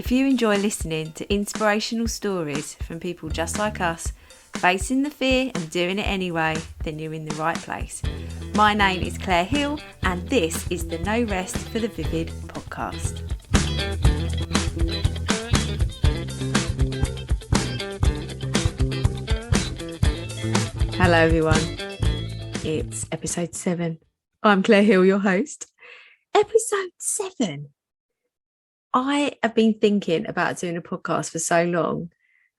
If you enjoy listening to inspirational stories from people just like us, facing the fear and doing it anyway, then you're in the right place. My name is Claire Hill, and this is the No Rest for the Vivid podcast. Hello everyone, it's episode 7. I'm Claire Hill, your host. Episode 7. I have been thinking about doing a podcast for so long,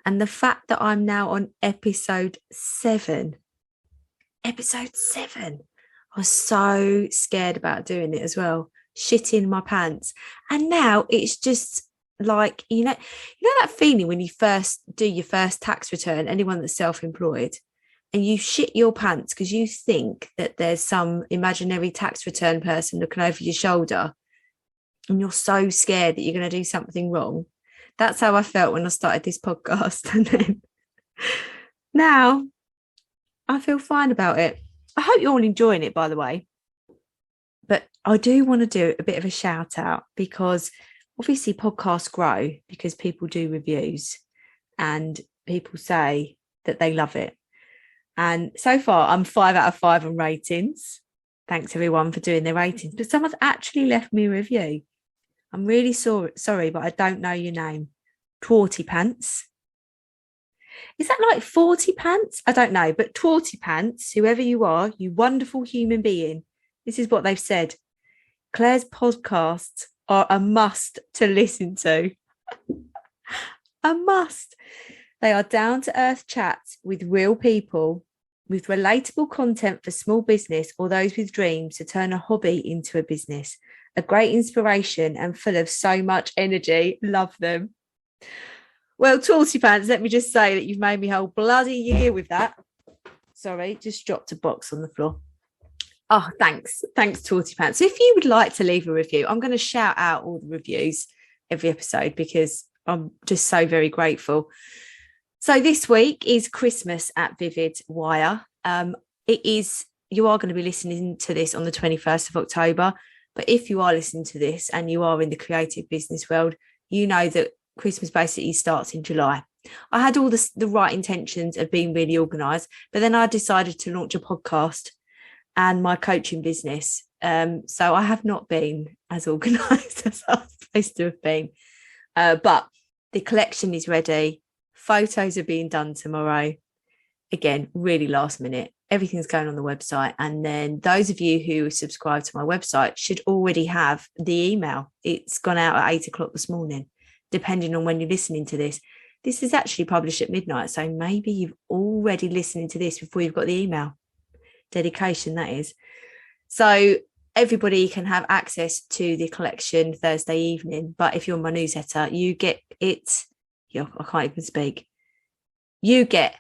and the fact that I'm now on episode 7, I was so scared about doing it as well, shitting my pants. And now it's just like, you know that feeling when you first do your first tax return, anyone that's self-employed, and you shit your pants because you think that there's some imaginary tax return person looking over your shoulder, and you're so scared that you're going to do something wrong. That's how I felt when I started this podcast. And then now I feel fine about it. I hope you're all enjoying it, by the way. But I do want to do a bit of a shout out, because obviously podcasts grow because people do reviews and people say that they love it. And so far I'm 5 out of 5 on ratings. Thanks everyone for doing their ratings. But someone's actually left me a review. I'm really sorry, but I don't know your name. Twarty Pants. Is that like 40 pants? I don't know, but Twarty Pants, whoever you are, you wonderful human being. This is what they've said. Claire's podcasts are a must to listen to. A must. They are down-to-earth chats with real people, with relatable content for small business or those with dreams to turn a hobby into a business. A great inspiration and full of so much energy. Love them. Well, Twarty Pants, let me just say that you've made me whole bloody year with that. Sorry, just dropped a box on the floor. Oh, thanks. Thanks, Twarty Pants. So if you would like to leave a review, I'm going to shout out all the reviews every episode because I'm just so very grateful. So this week is Christmas at Vivid Wire. You are going to be listening to this on the 21st of October. But if you are listening to this and you are in the creative business world, you know that Christmas basically starts in July. I had all the right intentions of being really organised, but then I decided to launch a podcast and my coaching business. So I have not been as organised as I was supposed to have been. But the collection is ready. Photos are being done tomorrow. Again, really last minute. Everything's going on the website. And then those of you who subscribe to my website should already have the email. It's gone out at 8 o'clock this morning, depending on when you're listening to this. This is actually published at midnight. So maybe you've already listened to this before you've got the email. Dedication, that is. So everybody can have access to the collection Thursday evening. But if you're on my newsletter, you get it. Yeah, I can't even speak. You get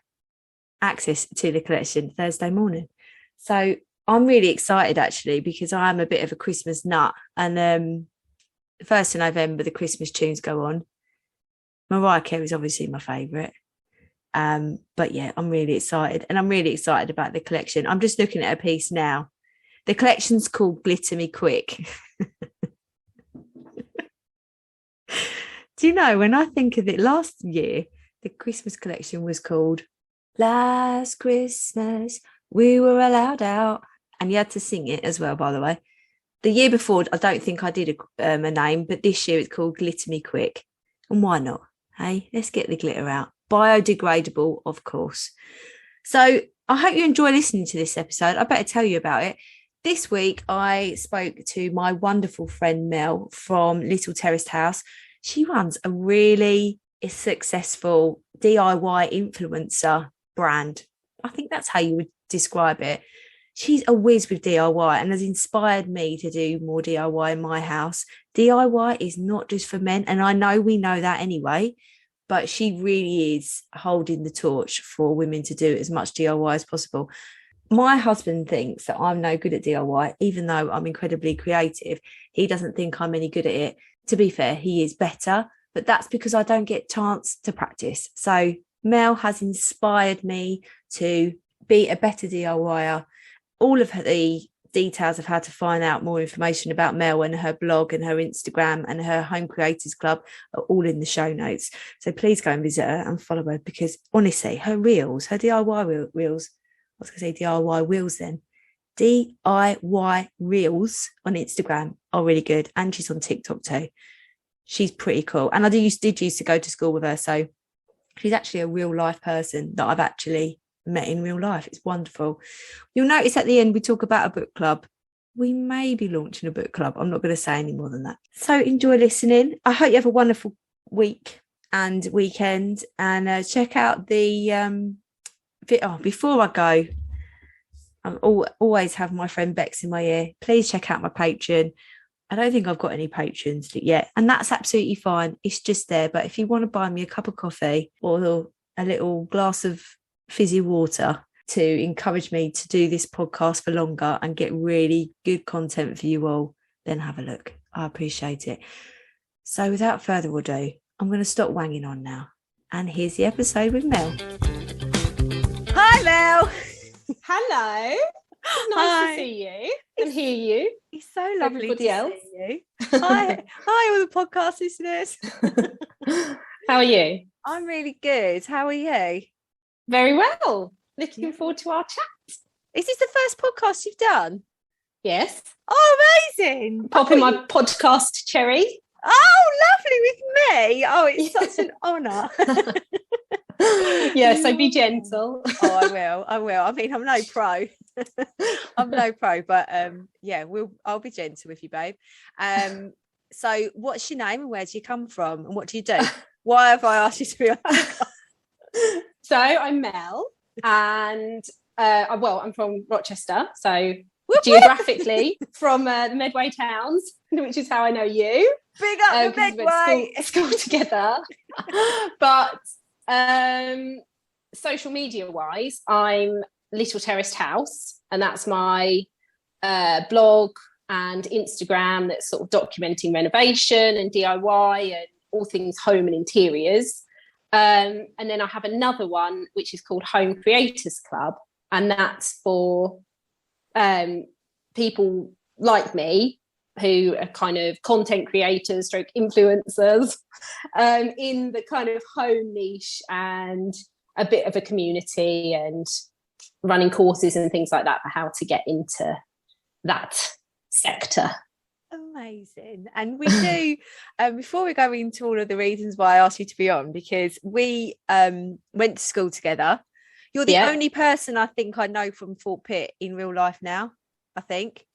access to the collection Thursday morning. So I'm really excited actually, because I am a bit of a Christmas nut, and the 1st of November the Christmas tunes go on. Mariah Carey is obviously my favourite, but yeah, I'm really excited, and I'm really excited about the collection. I'm just looking at a piece now. The collection's called Glitter Me Quick. Do you know, when I think of it, last year the Christmas collection was called Last Christmas We Were Allowed Out, and you had to sing it as well, by the way. The year before, I don't think I did a name, but this year it's called Glitter Me Quick. And why not? Hey, let's get the glitter out. Biodegradable, of course. So I hope you enjoy listening to this episode. I better tell you about it. This week, I spoke to my wonderful friend Mel from Little Terraced House. She runs a really successful DIY influencer brand. I think that's how you would describe it. She's a whiz with DIY and has inspired me to do more DIY in my house. DIY is not just for men, and I know we know that anyway, but she really is holding the torch for women to do as much DIY as possible. My husband thinks that I'm no good at DIY, even though I'm incredibly creative. He doesn't think I'm any good at it. To be fair, he is better, but that's because I don't get a chance to practice. So Mel has inspired me to be a better DIYer. All of the details of how to find out more information about Mel and her blog and her Instagram and her Home Creators Club are all in the show notes. So please go and visit her and follow her, because honestly, her reels, her DIY reels, I was going to say DIY wheels then, DIY reels on Instagram are really good. And she's on TikTok too. She's pretty cool. And I did used to go to school with her. So she's actually a real life person that I've actually met in real life. It's wonderful. You'll notice at the end we talk about a book club. We may be launching a book club. I'm not going to say any more than that. So enjoy listening. I hope you have a wonderful week and weekend, and check out the before I go, I always have my friend Bex in my ear. Please check out my Patreon. I don't think I've got any patrons yet, and that's absolutely fine. It's just there. But if you want to buy me a cup of coffee or a little glass of fizzy water to encourage me to do this podcast for longer and get really good content for you all, then have a look. I appreciate it. So without further ado, I'm going to stop wanging on now. And here's the episode with Mel. Hi, Mel. Hello. Nice to see you and hear you. It's so lovely Everybody to else. see you. Hi, all the podcast listeners. How are you? I'm really good. How are you? Very well. Looking forward to our chat. Is this the first podcast you've done? Yes. Oh, amazing. Popping my podcast cherry. Oh, lovely with me. Oh, it's such an honour. Yeah, so be gentle. Oh, I will. I mean, I'm no pro. I'm no pro, but yeah, I'll be gentle with you, babe. So what's your name and where do you come from and what do you do? Why have I asked you to be on? So I'm Mel, and I'm from Rochester, so geographically from the Medway towns, which is how I know you. Big up the Medway. School together. But social media wise, I'm Little Terraced House, and that's my blog and Instagram that's sort of documenting renovation and DIY and all things home and interiors. And then I have another one which is called Home Creators Club, and that's for people like me who are kind of content creators, stroke influencers, in the kind of home niche and a bit of a community, and running courses and things like that for how to get into that sector. Amazing. And we do before we go into all of the reasons why I asked you to be on, because we went to school together. You're the only person I think I know from Fort Pitt in real life now, I think.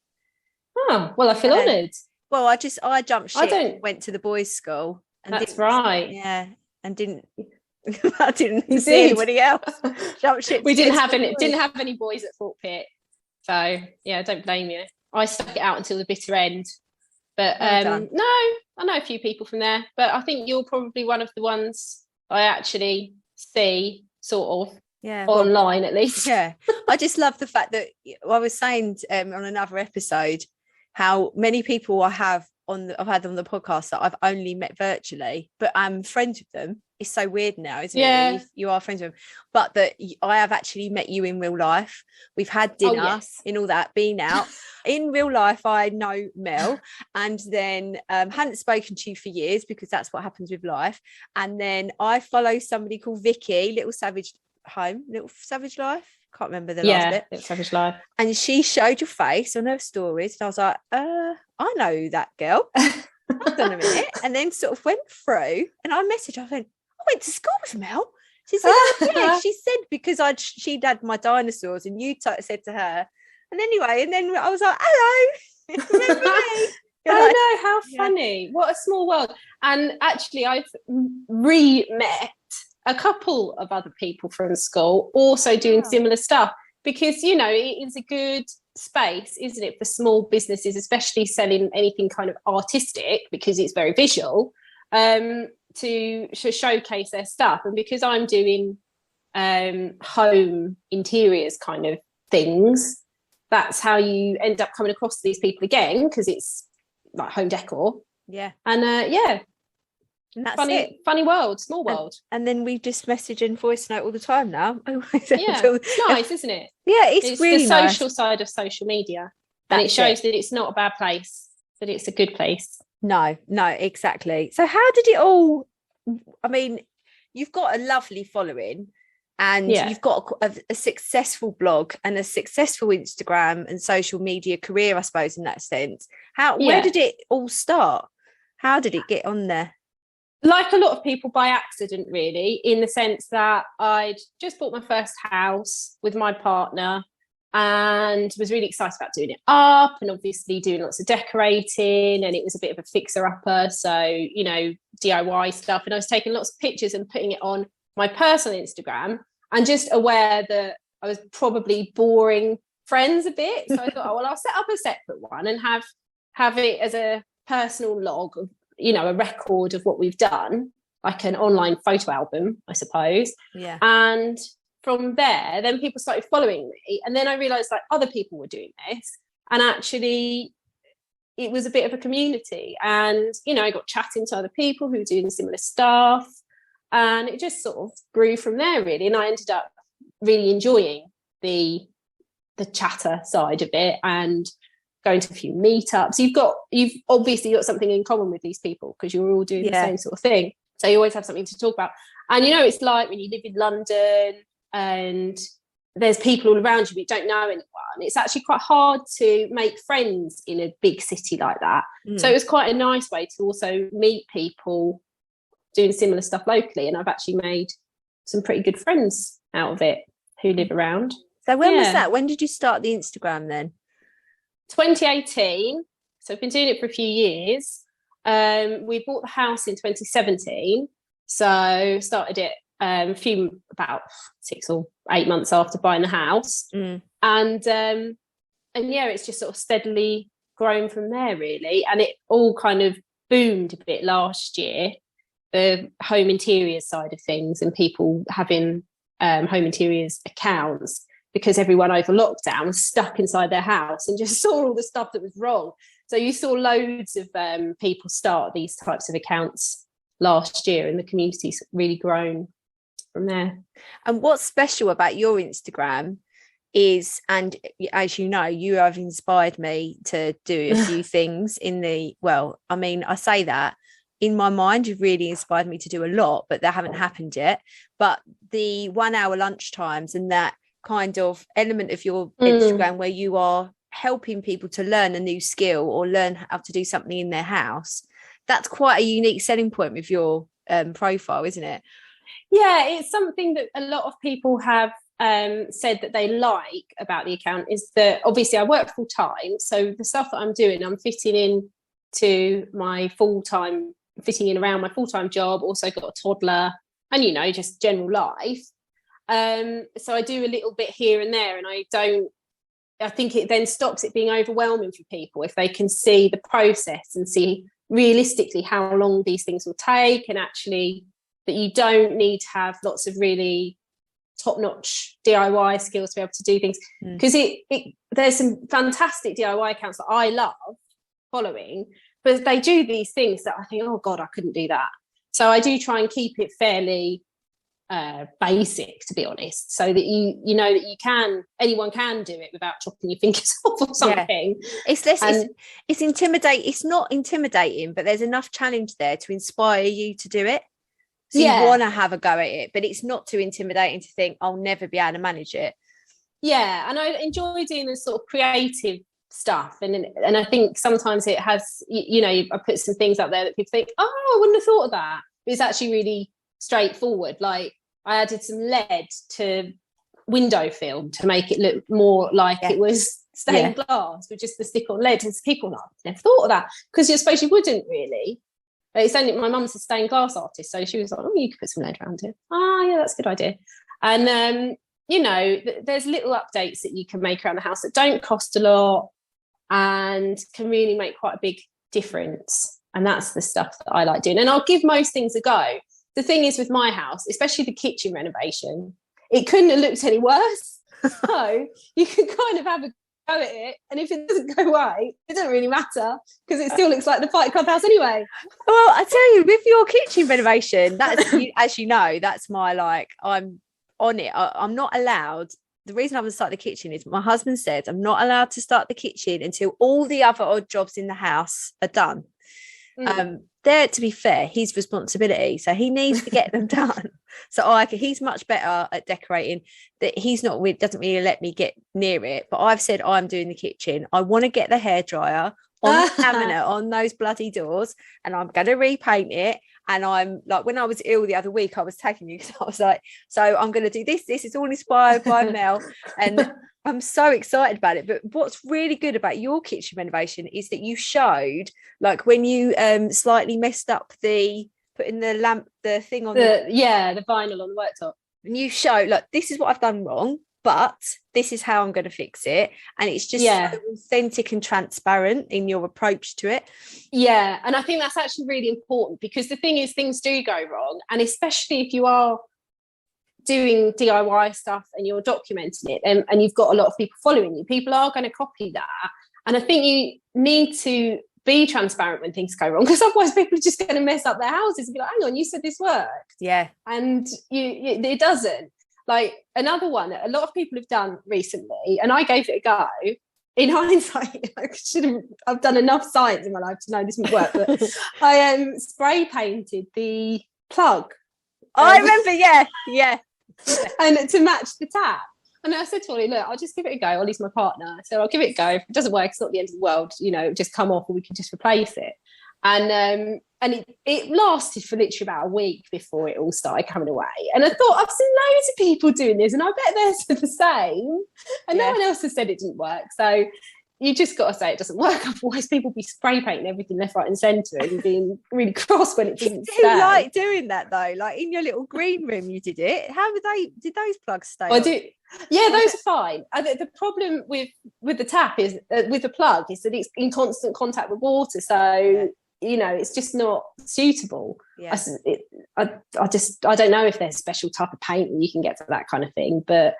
Oh, well, I feel honoured. Well, I jumped ship, went to the boys' school. And that's right. Yeah, and I didn't see anybody else. Jumped ship. We didn't have any boys at Fort Pitt, so yeah, don't blame you. I stuck it out until the bitter end. But no, I know a few people from there, but I think you're probably one of the ones I actually see sort of online, at least. Yeah, I just love the fact that I was saying on another episode how many people I've had on the podcast that I've only met virtually, but I'm friends with them. It's so weird now, isn't it? You are friends with them, but that I have actually met you in real life. We've had dinner and all that, been out. In real life, I know Mel, and then hadn't spoken to you for years because that's what happens with life. And then I follow somebody called Vicky, Little Savage Life. Can't remember the last bit. Little Savage Life. And she showed your face on her stories, and I was like, I know that girl. Hold on a minute. And then sort of went through, and I messaged. I went to school with Mel. She said, yeah. She said because she'd had my dinosaurs, and you said to her. And anyway, and then I was like, hello. Remember me? I know, how funny. What a small world. And actually, I've re-met a couple of other people from school also doing similar stuff, because, you know, it is a good space, isn't it, for small businesses, especially selling anything kind of artistic, because it's very visual, to showcase their stuff. And because I'm doing home interiors kind of things, that's how you end up coming across these people again, because it's like home decor. Yeah. And and that's funny world, small world. And then we just message and voice note all the time now. Yeah, it's nice, isn't it? Yeah, it's really the social side of social media. And it shows that it's not a bad place, that it's a good place. No, exactly. So how did it all, I mean, you've got a lovely following and you've got a successful blog and a successful Instagram and social media career, I suppose, in that sense. Where did it all start? How did it get on there? Like a lot of people, by accident, really, in the sense that I'd just bought my first house with my partner and was really excited about doing it up and obviously doing lots of decorating, and it was a bit of a fixer-upper, so, you know, DIY stuff. And I was taking lots of pictures and putting it on my personal Instagram, and just aware that I was probably boring friends a bit. So I thought, oh, well, I'll set up a separate one and have it as a personal log of, you know, a record of what we've done, like an online photo album, I suppose. Yeah. And from there, then people started following me. And then I realised like other people were doing this. And actually, it was a bit of a community. And, you know, I got chatting to other people who were doing similar stuff. And it just sort of grew from there, really. And I ended up really enjoying the chatter side of it and going to a few meetups. You've obviously got something in common with these people because you're all doing the same sort of thing. So you always have something to talk about. And, you know, it's like when you live in London and there's people all around you but you don't know anyone, it's actually quite hard to make friends in a big city like that. So it was quite a nice way to also meet people doing similar stuff locally, and I've actually made some pretty good friends out of it who live around. So when was that? When did you start the Instagram then? 2018. So I've been doing it for a few years. We bought the house in 2017, so started it about 6 or 8 months after buying the house, and yeah, it's just sort of steadily grown from there, really. And it all kind of boomed a bit last year, the home interiors side of things, and people having home interiors accounts, because everyone over lockdown was stuck inside their house and just saw all the stuff that was wrong. So you saw loads of people start these types of accounts last year, and the community's really grown from there. And what's special about your Instagram is, and as you know, you have inspired me to do a few things I say that in my mind, you've really inspired me to do a lot, but they haven't happened yet. But the 1 hour lunch times and that kind of element of your Instagram where you are helping people to learn a new skill or learn how to do something in their house, that's quite a unique selling point with your profile, isn't it? Yeah, it's something that a lot of people have said that they like about the account, is that obviously I work full time, so the stuff that I'm doing, I'm fitting in around my full-time job, also got a toddler, and, you know, just general life. So I do a little bit here and there, and I think it then stops it being overwhelming for people if they can see the process and see realistically how long these things will take, and actually that you don't need to have lots of really top-notch DIY skills to be able to do things, because there's some fantastic DIY accounts that I love following, but they do these things that I think, oh God, I couldn't do that. So I do try and keep it fairly basic, to be honest, so that you know that anyone can do it without chopping your fingers off or something. It's not intimidating, but there's enough challenge there to inspire you to do it. So you want to have a go at it, but it's not too intimidating to think I'll never be able to manage it. Yeah, and I enjoy doing this sort of creative stuff, and I think sometimes it has, you know, I put some things up there that people think, oh, I wouldn't have thought of that, but it's actually really straightforward. Like I added some lead to window film to make it look more like it was stained glass with just the stick on lead, and people like, I've never thought of that, because I suppose you wouldn't really. It's only, my mum's a stained glass artist, so she was like, oh, you could put some lead around it. Oh yeah, that's a good idea. And you know, there's little updates that you can make around the house that don't cost a lot and can really make quite a big difference. And that's the stuff that I like doing. And I'll give most things a go. The thing is with my house, especially the kitchen renovation, it couldn't have looked any worse. So you can kind of have a go at it, and if it doesn't go away, it doesn't really matter, because it still looks like the Fight Club house anyway. Well, I tell you, with your kitchen renovation, that's as you know, that's my I'm on it. I'm not allowed the reason I'm going to start the kitchen is my husband said I'm not allowed to start the kitchen until all the other odd jobs in the house are done. They're, to be fair, his responsibility, so he needs to get them done. So he's much better at decorating. That doesn't really let me get near it. But I've said I'm doing the kitchen. I want to get the hairdryer on the cabinet on those bloody doors, and I'm going to repaint it. And I'm like, when I was ill the other week, I was tagging you because I was like, so I'm going to do this. This is all inspired by Mel. And I'm so excited about it. But what's really good about your kitchen renovation is that you showed, like, when you slightly messed up putting the thing on the vinyl on the worktop. And you show, like, this is what I've done wrong, but this is how I'm going to fix it. And it's just so authentic and transparent in your approach to it. Yeah. And I think that's actually really important, because the thing is, things do go wrong. And especially if you are doing DIY stuff and you're documenting it, and you've got a lot of people following you, people are going to copy that. And I think you need to be transparent when things go wrong, because otherwise people are just going to mess up their houses and be like, hang on, you said this worked. Yeah. And it doesn't. Like, another one that a lot of people have done recently, and I gave it a go. In hindsight, I've done enough science in my life to know this wouldn't work, but I spray painted the plug. I remember, yeah. And to match the tap. And I said to Ollie, look, I'll just give it a go. Ollie's my partner. So I'll give it a go. If it doesn't work, it's not the end of the world. Just come off and we can just replace it. And it lasted for literally about a week before it all started coming away. And I thought, I've seen loads of people doing this, and I bet they're the same. And no one else has said it didn't work. So you just got to say it doesn't work. Otherwise, people be spray painting everything left, right, and centre, and being really cross when it doesn't stay. You like doing that though, like in your little green room, you did it. How did those plugs stay? I do. Yeah, those are fine. The problem with the tap is with the plug is that it's in constant contact with water, so it's just not suitable. Yeah. I don't know if there's a special type of paint that you can get for that kind of thing, but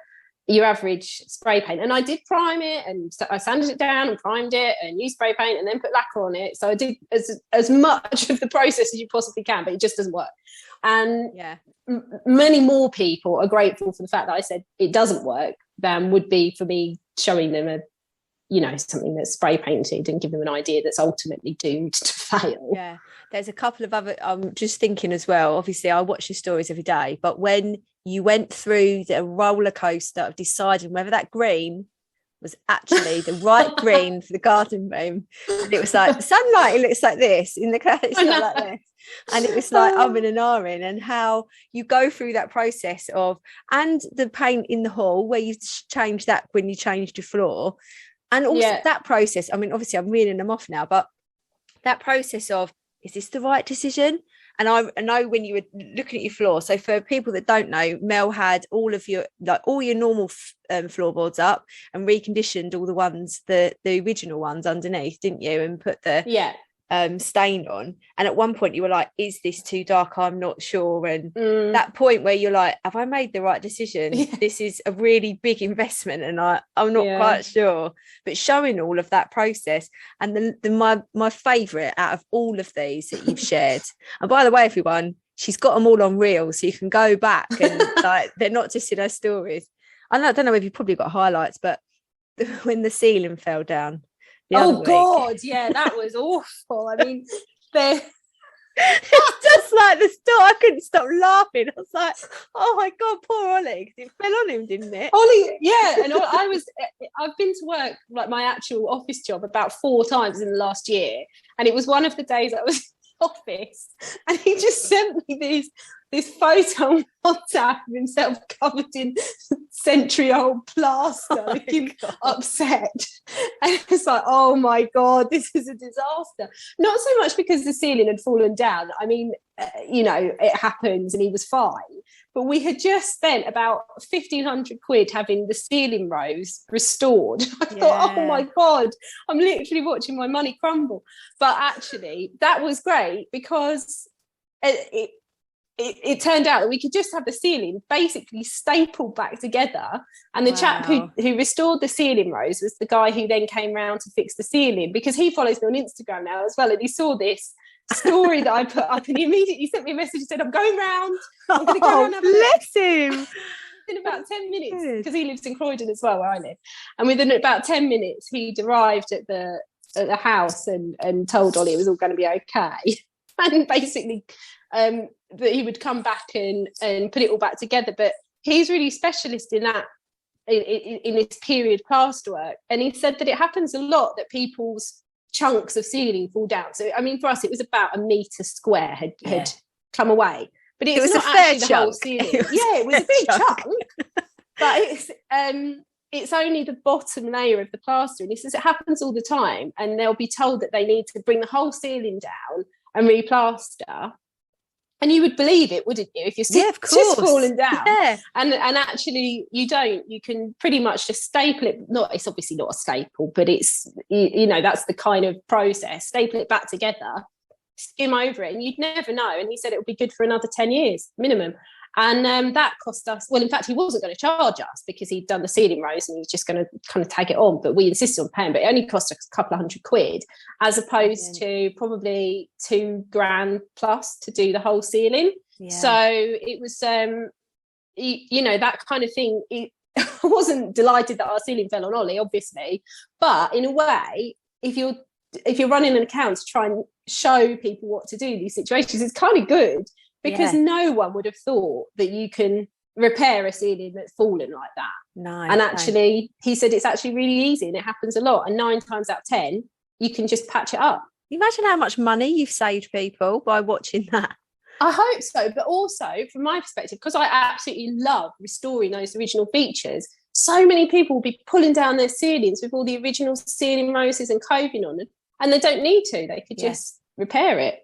your average spray paint, and I did prime it, and I sanded it down and primed it and used spray paint and then put lacquer on it. So I did as much of the process as you possibly can, but it just doesn't work. And many more people are grateful for the fact that I said it doesn't work than would be for me showing them something that's spray painted and give them an idea that's ultimately doomed to fail. Yeah, there's a couple of other, I'm just thinking as well, obviously I watch your stories every day, but when you went through the roller coaster of deciding whether that green was actually the right green for the garden room, and it was like sunlight, it looks like this, in the cloud it's not like this, and it was like and ahhing, and how you go through that process of, and the paint in the hall where you changed that when you changed your floor. And also that process, I mean, obviously I'm reeling them off now, but that process of, is this the right decision? And I know when you were looking at your floor, so for people that don't know, Mel had all your normal floorboards up and reconditioned all the ones, the original ones underneath, didn't you? And put the stain on. And at one point you were like, is this too dark? I'm not sure. And that point where you're like, have I made the right decision? This is a really big investment and I'm not quite sure. But showing all of that process, and my favourite out of all of these that you've shared, and by the way everyone, she's got them all on reel, so you can go back and like, they're not just in her stories. I don't know if you've probably got highlights, but when the ceiling fell down. Oh God, yeah, that was awful. I mean, it's just like the store. I couldn't stop laughing. I was like, "Oh my God, poor Ollie!" Because it fell on him, didn't it? Ollie, yeah. And I've been to work, like my actual office job, about 4 times in the last year, and it was one of the days I was in the office, and he just sent me this photo on WhatsApp of himself covered in century-old plaster, looking upset. And it was like, oh my God, this is a disaster. Not so much because the ceiling had fallen down. I mean, it happens and he was fine. But we had just spent about 1,500 quid having the ceiling rows restored. I thought, oh my God, I'm literally watching my money crumble. But actually, that was great because it turned out that we could just have the ceiling basically stapled back together. And the chap who restored the ceiling rows was the guy who then came round to fix the ceiling, because he follows me on Instagram now as well. And he saw this story that I put up and he immediately sent me a message and said, I'm going round. I'm going to go round. Bless him. within about 10 minutes, because he lives in Croydon as well, where I live, and within about 10 minutes he'd arrived at the house and told Ollie it was all going to be okay, and basically that he would come back and put it all back together. But he's really specialist in that, in this period plasterwork, and he said that it happens a lot that people's chunks of ceiling fall down. So I mean, for us it was about a metre square had come away, but it was not a fair chunk. The whole ceiling. It was a big chunk, but it's only the bottom layer of the plaster. And he says it happens all the time, and they'll be told that they need to bring the whole ceiling down and replaster. And you would believe it, wouldn't you? If you're just falling down. Yeah. And actually you don't. You can pretty much just staple it. It's obviously not a staple, but it's, that's the kind of process. Staple it back together, skim over it, and you'd never know. And he said it would be good for another 10 years minimum. And that cost us, well, in fact, he wasn't going to charge us because he'd done the ceiling rows and he was just going to kind of tag it on. But we insisted on paying, but it only cost us a couple of £100, as opposed to probably £2,000 plus to do the whole ceiling. Yeah. So it was, that kind of thing. I wasn't delighted that our ceiling fell on Ollie, obviously. But in a way, if you're running an account to try and show people what to do in these situations, it's kind of good. Because no one would have thought that you can repair a ceiling that's fallen like that. No. And actually, he said it's actually really easy and it happens a lot. And 9 times out of 10, you can just patch it up. Imagine how much money you've saved people by watching that. I hope so. But also, from my perspective, because I absolutely love restoring those original features, so many people will be pulling down their ceilings with all the original ceiling roses and coving on them, and they don't need to. They could just repair it.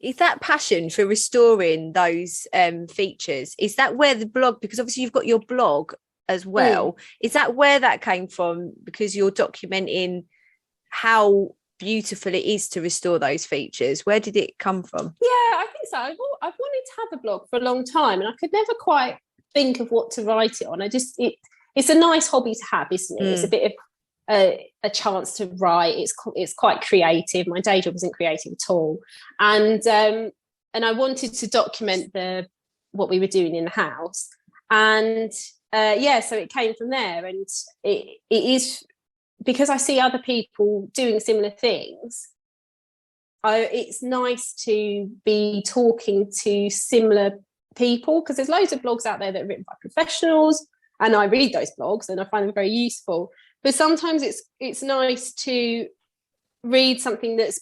Is that passion for restoring those features, is that where the blog, because obviously you've got your blog as well, is that where that came from? Because you're documenting how beautiful it is to restore those features. Where did it come from? Yeah, I think so. I've wanted to have a blog for a long time, and I could never quite think of what to write it on. It's a nice hobby to have, isn't it? It's a bit of a chance to write. It's quite creative. My day job isn't creative at all, and I wanted to document what we were doing in the house, and so it came from there. And it is because I see other people doing similar things. It's nice to be talking to similar people, because there's loads of blogs out there that are written by professionals, and I read those blogs and I find them very useful. But sometimes it's nice to read something that's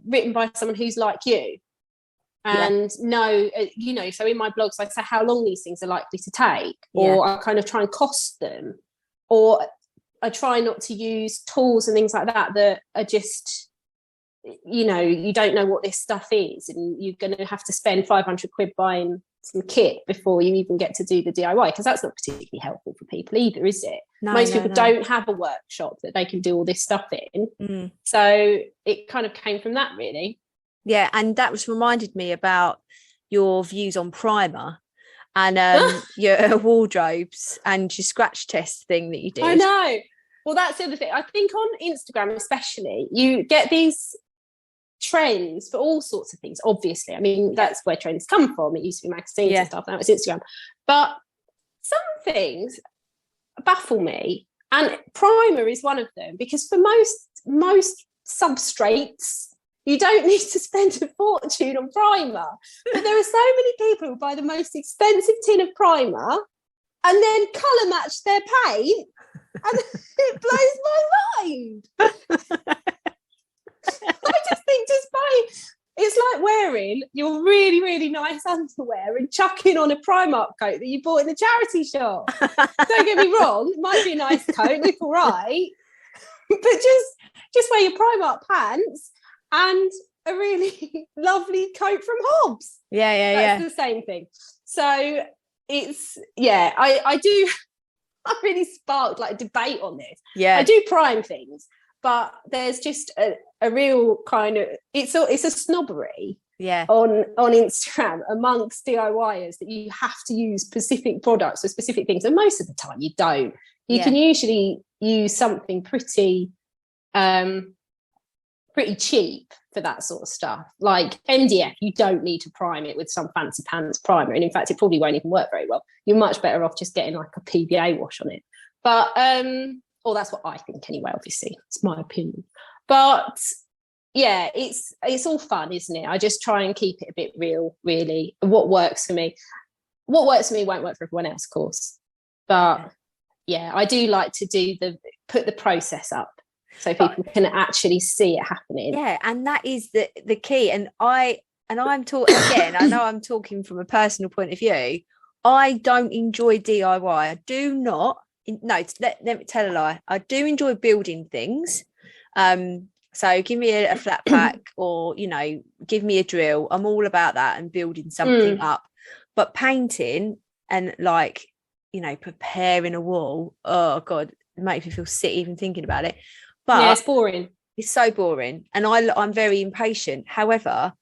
written by someone who's like you, and know, so in my blogs I say how long these things are likely to take, or I kind of try and cost them, or I try not to use tools and things like that are just, you don't know what this stuff is, and you're going to have to spend £500 buying some kit before you even get to do the DIY, because that's not particularly helpful for people either, is it? Most people don't have a workshop that they can do all this stuff in. So it kind of came from that, really. Yeah, and that was reminded me about your views on primer and your wardrobes and your scratch test thing that you did. I know. Well, that's the other thing. I think on Instagram especially, you get these trends for all sorts of things, obviously. I mean, that's where trends come from. It used to be magazines and stuff, now it's Instagram. But some things baffle me, and primer is one of them, because for most substrates you don't need to spend a fortune on primer, but there are so many people who buy the most expensive tin of primer and then colour match their paint, and it blows my mind. I just think it's like wearing your really, really nice underwear and chucking on a Primark coat that you bought in the charity shop. Don't get me wrong, it might be a nice coat, look all right, but just wear your Primark pants and a really lovely coat from Hobbs. That's the same thing. So it's, I really sparked like a debate on this. I do prime things, but there's just a real kind of, it's a snobbery on Instagram amongst DIYers that you have to use specific products for specific things, and most of the time you don't. You can usually use something pretty pretty cheap for that sort of stuff. Like MDF, you don't need to prime it with some fancy pants primer, and in fact it probably won't even work very well. You're much better off just getting like a PVA wash on it. But or that's what I think anyway, obviously it's my opinion. But yeah, it's all fun, isn't it? I just try and keep it a bit real, really. What works for me won't work for everyone else, of course. But yeah, I do like to put the process up so people can actually see it happening. Yeah, and that is the key. And I'm talking again, I know I'm talking from a personal point of view. I don't enjoy DIY. I do not. No, let me tell a lie. I do enjoy building things. So give me a flat pack, or, you know, give me a drill. I'm all about that and building something up. But painting and, like, you know, preparing a wall, oh God, it makes me feel sick even thinking about it. But yeah, it's boring. It's so boring. And I'm very impatient. However,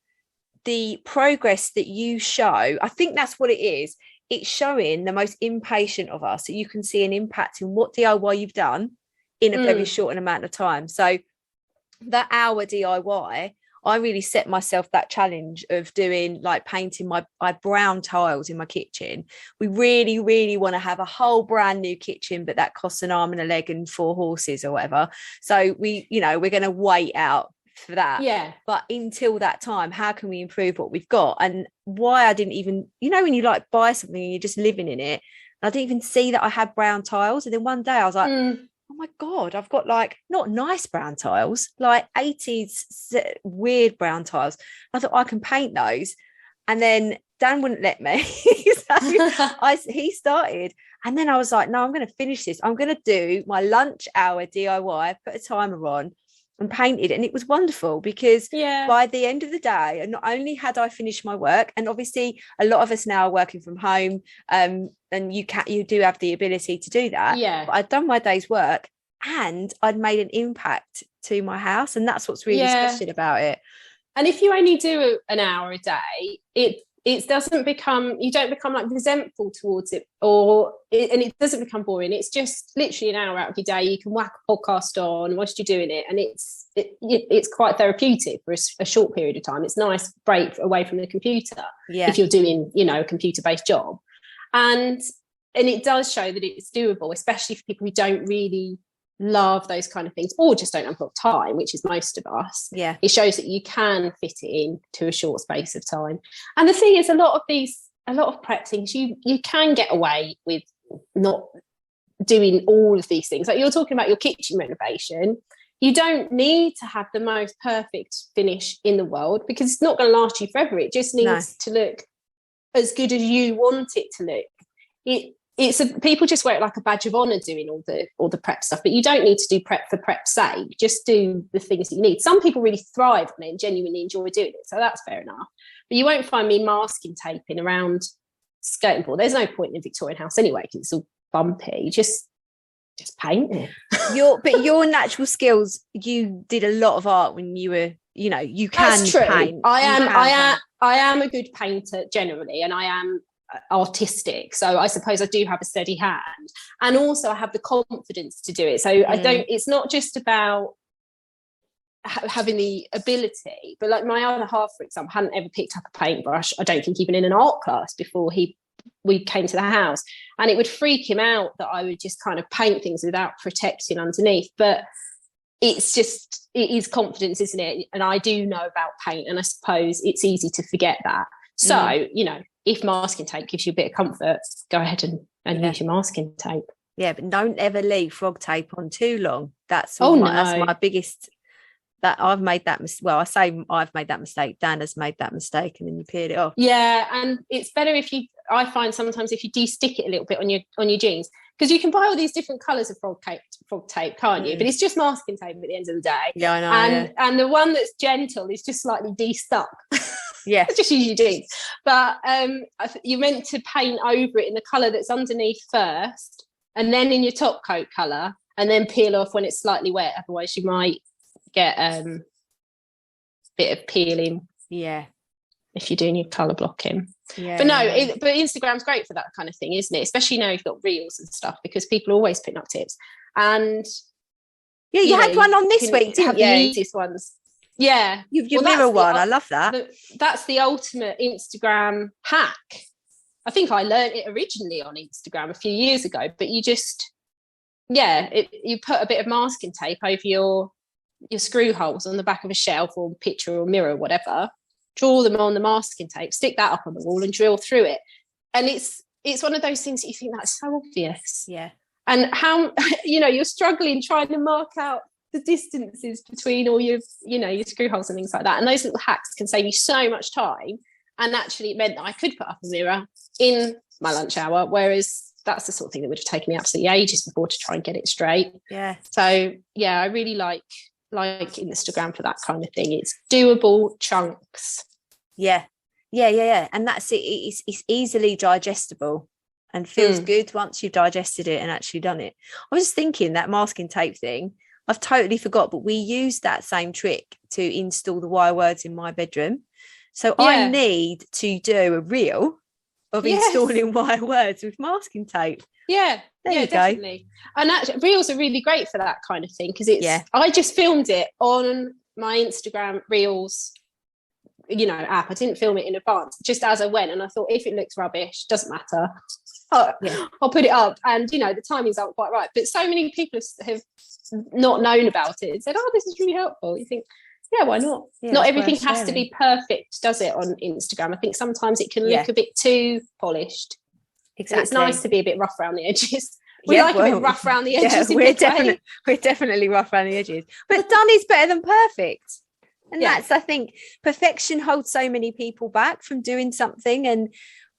the progress that you show, I think that's what it is. It's showing the most impatient of us that you can see an impact in what DIY you've done in a very short amount of time. So that hour DIY, I really set myself that challenge of doing, like, painting my brown tiles in my kitchen. We really, really want to have a whole brand new kitchen, but that costs an arm and a leg and 4 horses or whatever. So we're going to wait out for that. Yeah. But until that time, how can we improve what we've got? And why I didn't even, you know, when you like buy something and you're just living in it, I didn't even see that I had brown tiles. And then one day I was like, oh my God, I've got, like, not nice brown tiles, like 80s weird brown tiles. I thought I can paint those. And then Dan wouldn't let me. He started. And then I was like, no, I'm going to finish this. I'm going to do my lunch hour DIY, put a timer on and painted. And it was wonderful because by the end of the day, and not only had I finished my work, and obviously a lot of us now are working from home, and you do have the ability to do that. Yeah. But I'd done my day's work and I'd made an impact to my house, and that's what's really special about it. And if you only do an hour a day, it doesn't become, you don't become like resentful towards it, and it doesn't become boring. It's just literally an hour out of your day. You can whack a podcast on whilst you're doing it, and it's quite therapeutic for a short period of time. It's a nice break away from the computer if you're doing, you know, a computer-based job. And it does show that it's doable, especially for people who don't really love those kind of things, or just don't have a lot of time, which is most of us. Yeah, it shows that you can fit it in to a short space of time. And the thing is, a lot of prep things you can get away with not doing all of these things. Like you're talking about your kitchen renovation, you don't need to have the most perfect finish in the world, because it's not going to last you forever. It just needs to look as good as you want it to look. People just wear it like a badge of honor doing all the prep stuff, but you don't need to do prep for prep's sake. Just do the things that you need. Some people really thrive on it and genuinely enjoy doing it, so that's fair enough. But you won't find me masking taping around skirting board. There's no point in a Victorian house anyway, because it's all bumpy. Just paint it. Your natural skills, you did a lot of art when you were, you know, you can That's true. paint. I am a good painter generally, and I am artistic, so I suppose I do have a steady hand, and also I have the confidence to do it. So it's not just about having the ability, but like my other half, for example, hadn't ever picked up a paintbrush, I don't think even in an art class, before we came to the house, and it would freak him out that I would just kind of paint things without protecting underneath. But it is confidence, isn't it? And I do know about paint, and I suppose it's easy to forget that. So, you know, if masking tape gives you a bit of comfort, go ahead and use your masking tape. Yeah, but don't ever leave frog tape on too long. That's my biggest. That I've made that mistake. Well, I say I've made that mistake. Dan has made that mistake, and then you peeled it off. Yeah, and it's better I find sometimes if you de-stick it a little bit on your jeans, because you can buy all these different colours of frog tape, can't you? But it's just masking tape at the end of the day. Yeah, I know. And the one that's gentle is just slightly de-stuck. Yeah, just use your jeans. But you're meant to paint over it in the colour that's underneath first, and then in your top coat colour, and then peel off when it's slightly wet. Otherwise, you might get a bit of peeling. Yeah, if you're doing your colour blocking. Yeah, but but Instagram's great for that kind of thing, isn't it? Especially now you've got reels and stuff, because people are always putting up tips. And you had one on this week, didn't you? The easiest ones. Yeah. Your mirror one, I love that. That's the ultimate Instagram hack. I think I learned it originally on Instagram a few years ago, but you just, you put a bit of masking tape over your screw holes on the back of a shelf or picture or mirror or whatever, draw them on the masking tape, stick that up on the wall and drill through it. And it's one of those things that you think that's so obvious. Yeah. And how, you're struggling trying to mark out the distances between all your screw holes and things like that. And those little hacks can save you so much time. And actually it meant that I could put up a mirror in my lunch hour, whereas that's the sort of thing that would have taken me absolutely ages before to try and get it straight. Yeah. So, I really like Instagram for that kind of thing. It's doable chunks. Yeah. And that's it. It's easily digestible and feels good once you've digested it and actually done it. I was just thinking that masking tape thing, I've totally forgot, but we used that same trick to install the wire words in my bedroom. So I need to do a reel of installing wire words with masking tape. Yeah, there you definitely. Go. And actually, reels are really great for that kind of thing because I just filmed it on my Instagram Reels, app. I didn't film it in advance, just as I went, and I thought if it looks rubbish, doesn't matter. I'll put it up, and the timings aren't quite right. But so many people have not known about it and said, "Oh, this is really helpful." You think, yeah, why not? Not everything has to be perfect, does it, on Instagram? I think sometimes it can look a bit too polished. Exactly. And it's nice to be a bit rough around the edges. We like a bit rough around the edges. Yeah, we're definitely rough around the edges. But done is better than perfect. And that's, I think, perfection holds so many people back from doing something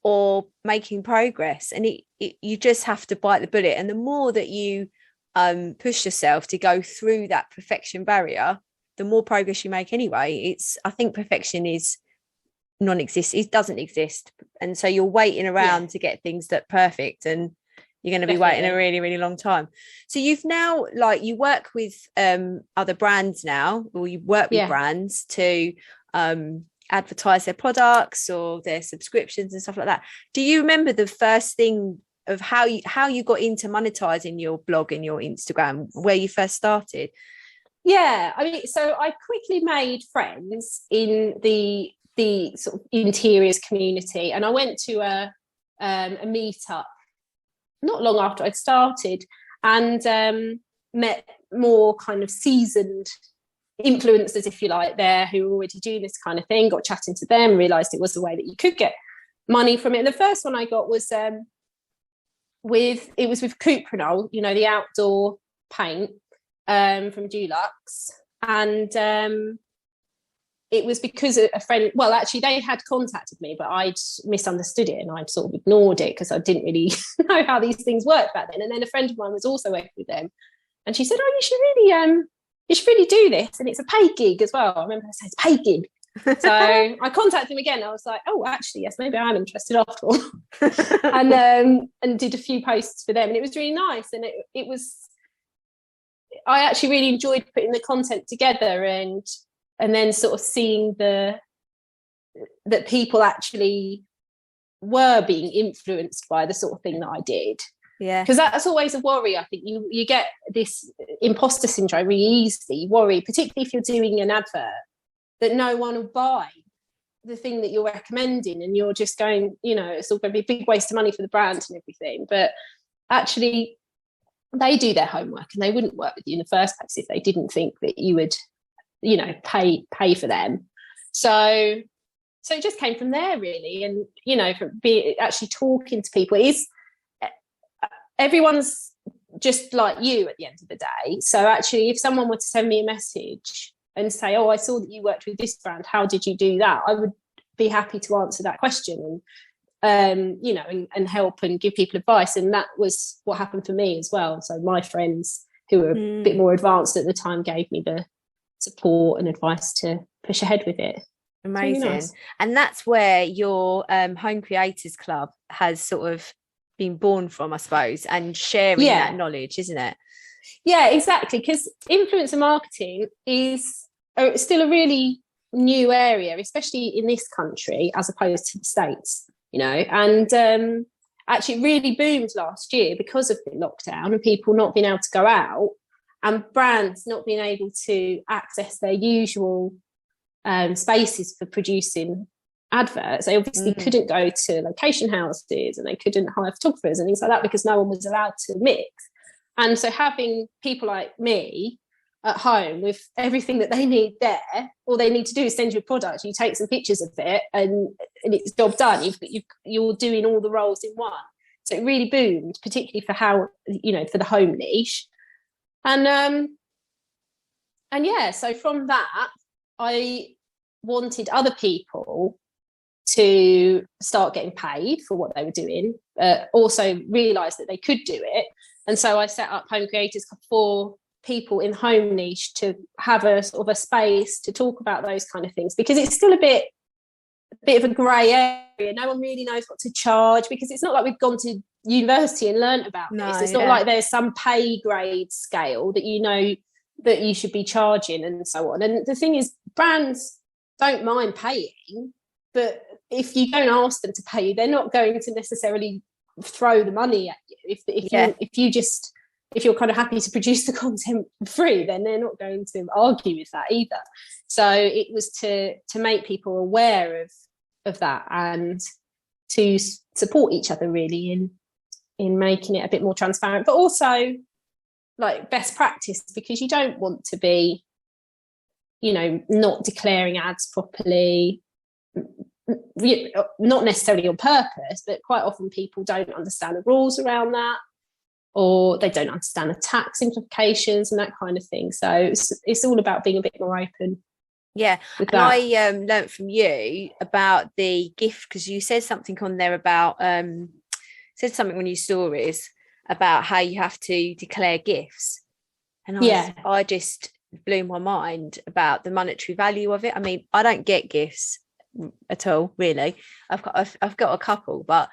or making progress. And you just have to bite the bullet. And the more that you push yourself to go through that perfection barrier, the more progress you make anyway. I think perfection is non-existent. It doesn't exist. And so you're waiting around to get things that perfect, and you're going to be waiting a really, really long time. So you've now, you work with other brands now, or you work with brands to advertise their products or their subscriptions and stuff like that. Do you remember the first thing of how you got into monetizing your blog and your Instagram, where you first started? Yeah, I mean, so I quickly made friends in the sort of interiors community, and I went to a meetup not long after I'd started, and met more kind of seasoned influencers, if you like, there who were already doing this kind of thing. Got chatting to them, realised it was the way that you could get money from it. And the first one I got was with Cuprinol, the outdoor paint from Dulux, and it was because a friend, well, actually they had contacted me, but I'd misunderstood it and I'd sort of ignored it because I didn't really know how these things worked back then. And then a friend of mine was also working with them, and she said, "Oh, you should really do this, and it's a paid gig as well." I remember her saying, "It's a paid gig." So I contacted him again. I was like, "Oh, actually, yes, maybe I'm interested after all," and did a few posts for them, and it was really nice. And it was, I actually really enjoyed putting the content together, and then sort of seeing that people actually were being influenced by the sort of thing that I did. Yeah, because that's always a worry. I think you get this imposter syndrome really easily. You worry, particularly if you're doing an advert, that no one will buy the thing that you're recommending, and you're just going, it's all going to be a big waste of money for the brand and everything. But actually, they do their homework, and they wouldn't work with you in the first place if they didn't think that you would, pay for them. So it just came from there, really. And from actually talking to people, everyone's just like you at the end of the day. So actually, if someone were to send me a message and say, "Oh, I saw that you worked with this brand, how did you do that?" I would be happy to answer that question and help and give people advice. And that was what happened for me as well. So my friends who were a bit more advanced at the time gave me the support and advice to push ahead with it. Amazing. Really nice. And that's where your Home Creators Club has sort of been born from, I suppose, and sharing that knowledge, isn't it? Yeah, exactly. Because influencer marketing is still a really new area, especially in this country as opposed to the States, and actually it really boomed last year because of the lockdown and people not being able to go out and brands not being able to access their usual spaces for producing adverts. They obviously couldn't go to location houses, and they couldn't hire photographers and things like that because no one was allowed to mix. And so having people like me at home with everything that they need there, all they need to do is send you a product, you take some pictures of it, and it's job done. You're doing all the roles in one. So it really boomed, particularly for for the home niche. And yeah, so from that, I wanted other people to start getting paid for what they were doing, also realised that they could do it. And so I set up Home Creators for people in home niche to have a sort of a space to talk about those kind of things, because it's still a bit of a grey area. No one really knows what to charge, because it's not like we've gone to university and learnt about this. It's not like there's some pay grade scale that you know that you should be charging and so on. And the thing is, brands don't mind paying, but if you don't ask them to pay you, they're not going to necessarily throw the money at you. If you're kind of happy to produce the content for free, then they're not going to argue with that either. So it was to make people aware of that, and to support each other really in making it a bit more transparent, but also like best practice, because you don't want to be, not declaring ads properly, not necessarily on purpose, but quite often people don't understand the rules around that, or they don't understand the tax implications and that kind of thing. So it's all about being a bit more open. Yeah, and that. I learnt from you about the gift, because you said something on there about said something on your stories about how you have to declare gifts, and I just blew my mind about the monetary value of it. I mean, I don't get gifts at all, really. I've got a couple, but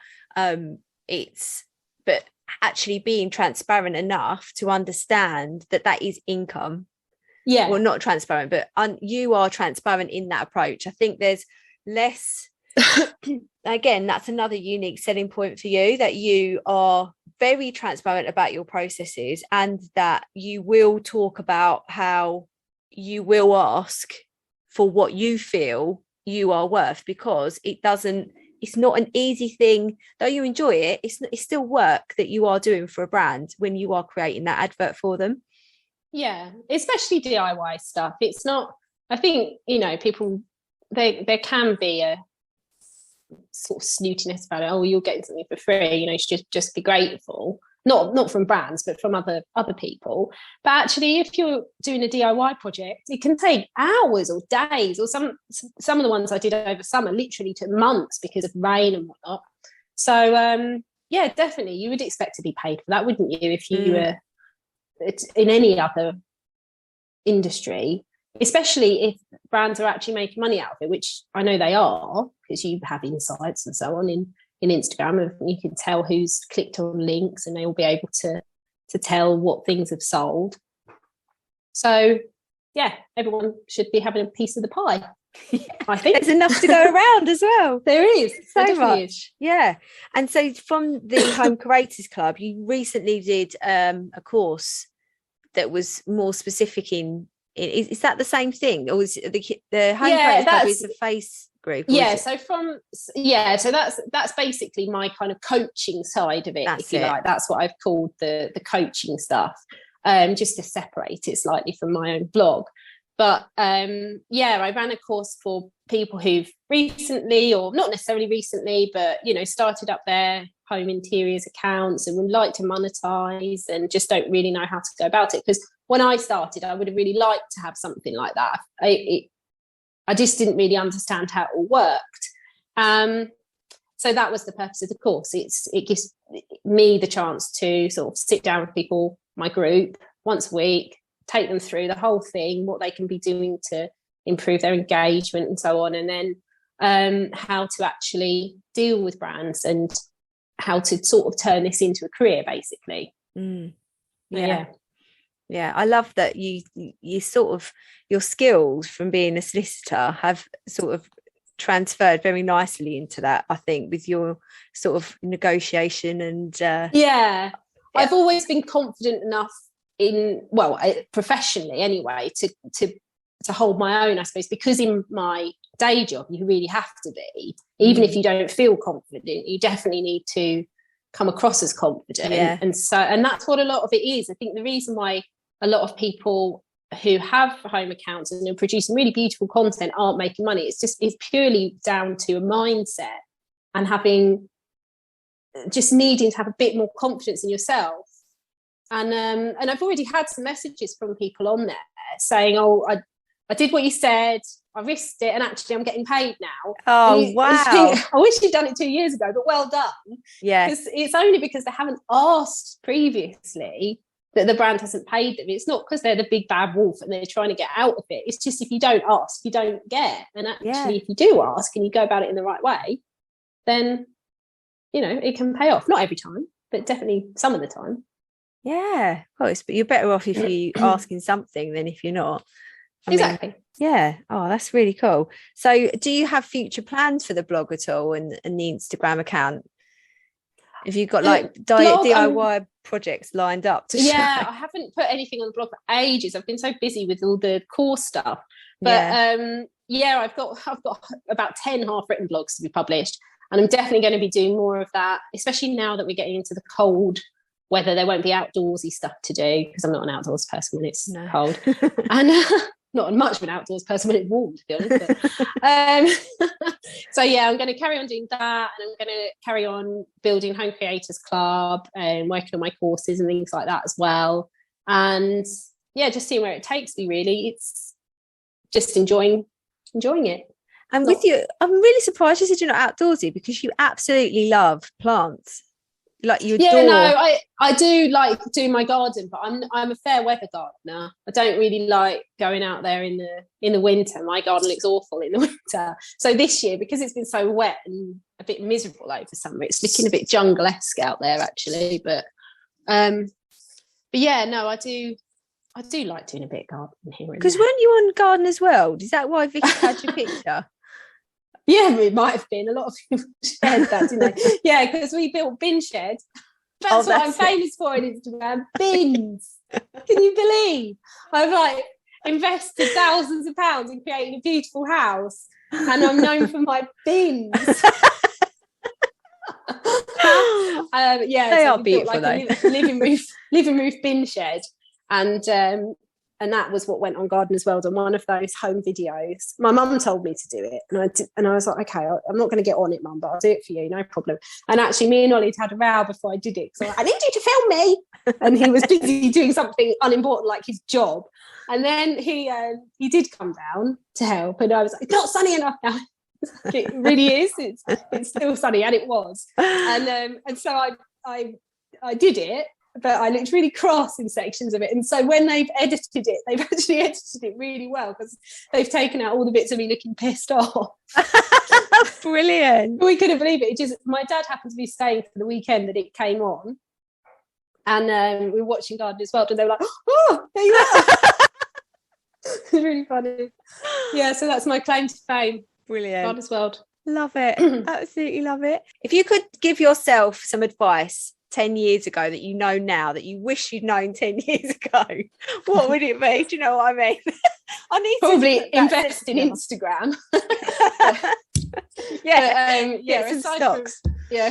actually being transparent enough to understand that is income. Yeah, well, not transparent, but you are transparent in that approach. I think there's less again, that's another unique selling point for you, that you are very transparent about your processes, and that you will talk about how you will ask for what you feel you are worth, because it's not an easy thing. Though you enjoy it, it's still work that you are doing for a brand when you are creating that advert for them. Yeah, especially DIY stuff. It's not, I think, people, there can be a sort of snootiness about it. Oh, you're getting something for free, you should just be grateful. Not from brands, but from other people. But actually, if you're doing a DIY project, it can take hours or days, or some of the ones I did over summer literally took months because of rain and whatnot. So yeah, definitely you would expect to be paid for that, wouldn't you, if you were in any other industry, especially if brands are actually making money out of it, which I know they are, because you have insights and so on in Instagram, and you can tell who's clicked on links, and they will be able to tell what things have sold. So yeah, everyone should be having a piece of the pie. I think there's enough to go around as well. There is so much. Yeah. And so from the Home Creators Club, you recently did a course that was more specific in is that the same thing, or is it the Home Creators Club is a face group? So that's basically my kind of coaching side of it, if you like. That's what I've called the coaching stuff, just to separate it slightly from my own blog. But I ran a course for people who've recently, or not necessarily recently, but started up their home interiors accounts and would like to monetize and just don't really know how to go about it. Because when I started, I would have really liked to have something like that. I just didn't really understand how it all worked. So that was the purpose of the course. It gives me the chance to sort of sit down with people, my group, once a week, take them through the whole thing, what they can be doing to improve their engagement and so on, and then how to actually deal with brands and how to sort of turn this into a career, basically. Yeah, I love that you sort of, your skills from being a solicitor have sort of transferred very nicely into that, I think, with your sort of negotiation and I've always been confident enough professionally anyway, to to hold my own, I suppose, because in my day job you really have to be, even if you don't feel confident, you definitely need to come across as confident. And that's what a lot of it is. I think the reason why a lot of people who have home accounts and are producing really beautiful content aren't making money, it's purely down to a mindset and just needing to have a bit more confidence in yourself. And I've already had some messages from people on there saying, oh, I did what you said, I risked it, and actually I'm getting paid now. Oh, wow. I wish you'd done it 2 years ago, but well done. Yeah. Because it's only because they haven't asked previously that the brand hasn't paid them. It's not because they're the big bad wolf and they're trying to get out of it. It's just if you don't ask, you don't get. And actually, if you do ask and you go about it in the right way, then, you know, it can pay off. Not every time, but definitely some of the time. Yeah, of course. But you're better off if you're asking something than if you're not. Exactly. Yeah. Oh, that's really cool. So do you have future plans for the blog at all and the Instagram account? Have you got like DIY projects lined up to show? I haven't put anything on the blog for ages. I've been so busy with all the course stuff. But I've got about 10 half-written blogs to be published. And I'm definitely going to be doing more of that, especially now that we're getting into the cold weather. There won't be outdoorsy stuff to do because I'm not an outdoors person when it's cold. And not much of an outdoors person when it's warm, to be honest. But, so I'm going to carry on doing that, and I'm going to carry on building Home Creators Club and working on my courses and things like that as well. And just seeing where it takes me. Really, it's just enjoying it. And with you, I'm really surprised you said you're not outdoorsy, because you absolutely love plants. Like you adore. I do like doing my garden, but I'm a fair weather gardener. I don't really like going out there in the winter. My garden looks awful in the winter. So this year, because it's been so wet and a bit miserable over summer, it's looking a bit jungle-esque out there actually. But I do like doing a bit of gardening here. Because weren't you on Gardener's World? Is that why Vicky had your picture? Yeah, it might have been. A lot of people shared that, didn't they? Yeah, because we built bin shed. That's what I'm famous for on Instagram. Bins. Can you believe? I've invested thousands of pounds in creating a beautiful house, and I'm known for my bins. They are beautiful, a living roof bin shed, and that was what went on Gardener's World on one of those home videos. My mum told me to do it, and I was like, okay, I'm not going to get on it, Mum, but I'll do it for you, no problem. And actually, me and Ollie had a row before I did it. So I need you to film me, and he was busy doing something unimportant like his job. And then he did come down to help, and I was like, it's not sunny enough now. It really is. It's still sunny, and it was. And so I did it. But I looked really cross in sections of it. And so when they've edited it, they've actually edited it really well, because they've taken out all the bits of me looking pissed off. Brilliant. We couldn't believe it. My dad happened to be staying for the weekend that it came on. And we were watching Gardener's World, and they were like, oh, there you are. It's really funny. Yeah, so that's my claim to fame. Brilliant. Gardener's World. Love it. Absolutely love it. If you could give yourself some advice 10 years ago that you know now that you wish you'd known 10 years ago, what would it be? Do you know what I mean? I need probably to invest in Instagram. Stocks.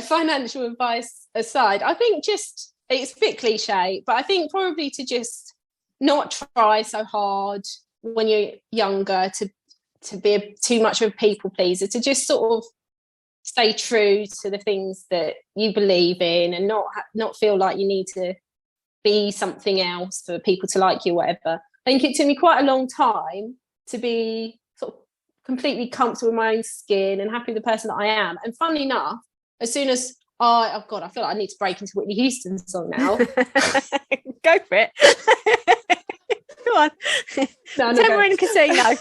Financial advice aside, I think it's a bit cliche, but I think probably to just not try so hard when you're younger to be too much of a people pleaser, to just sort of stay true to the things that you believe in, and not feel like you need to be something else for people to like you, whatever. I think it took me quite a long time to be sort of completely comfortable in my own skin and happy with the person that I am. And funnily enough, as soon as I feel like I need to break into Whitney Houston's song now. Go for it. Go on. Tamarind Casino.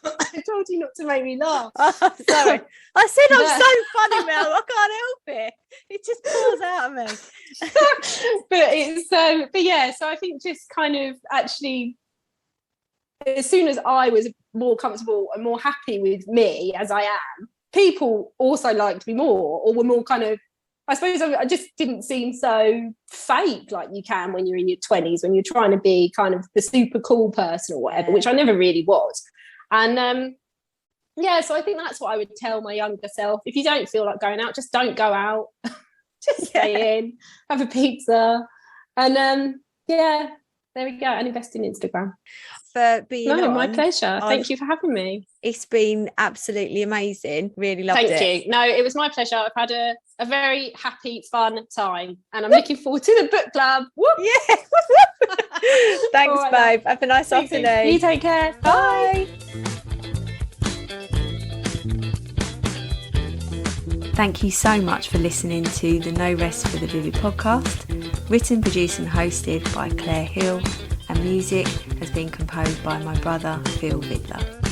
I told you not to make me laugh. Oh, sorry. I said I'm so funny, Mel. I can't help it. It just pours out of me. So I think just kind of actually, as soon as I was more comfortable and more happy with me as I am, people also liked me more, or were more kind of I suppose I just didn't seem so fake like you can when you're in your 20s, when you're trying to be kind of the super cool person or whatever, which I never really was. And so I think that's what I would tell my younger self. If you don't feel like going out, just don't go out. Just stay in, have a pizza. And there we go. And invest in Instagram. For being on. My pleasure. Thank you for having me. It's been absolutely amazing. Really loved it. Thank you. No, it was my pleasure. I've had a very happy, fun time, and I'm looking forward to the book club. Whoop. Yeah. Thanks, babe. Have a nice afternoon. You take care. Bye. Thank you so much for listening to the No Rest for the Vivid podcast, written, produced and hosted by Claire Hill, and music has been composed by my brother, Phil Vidler.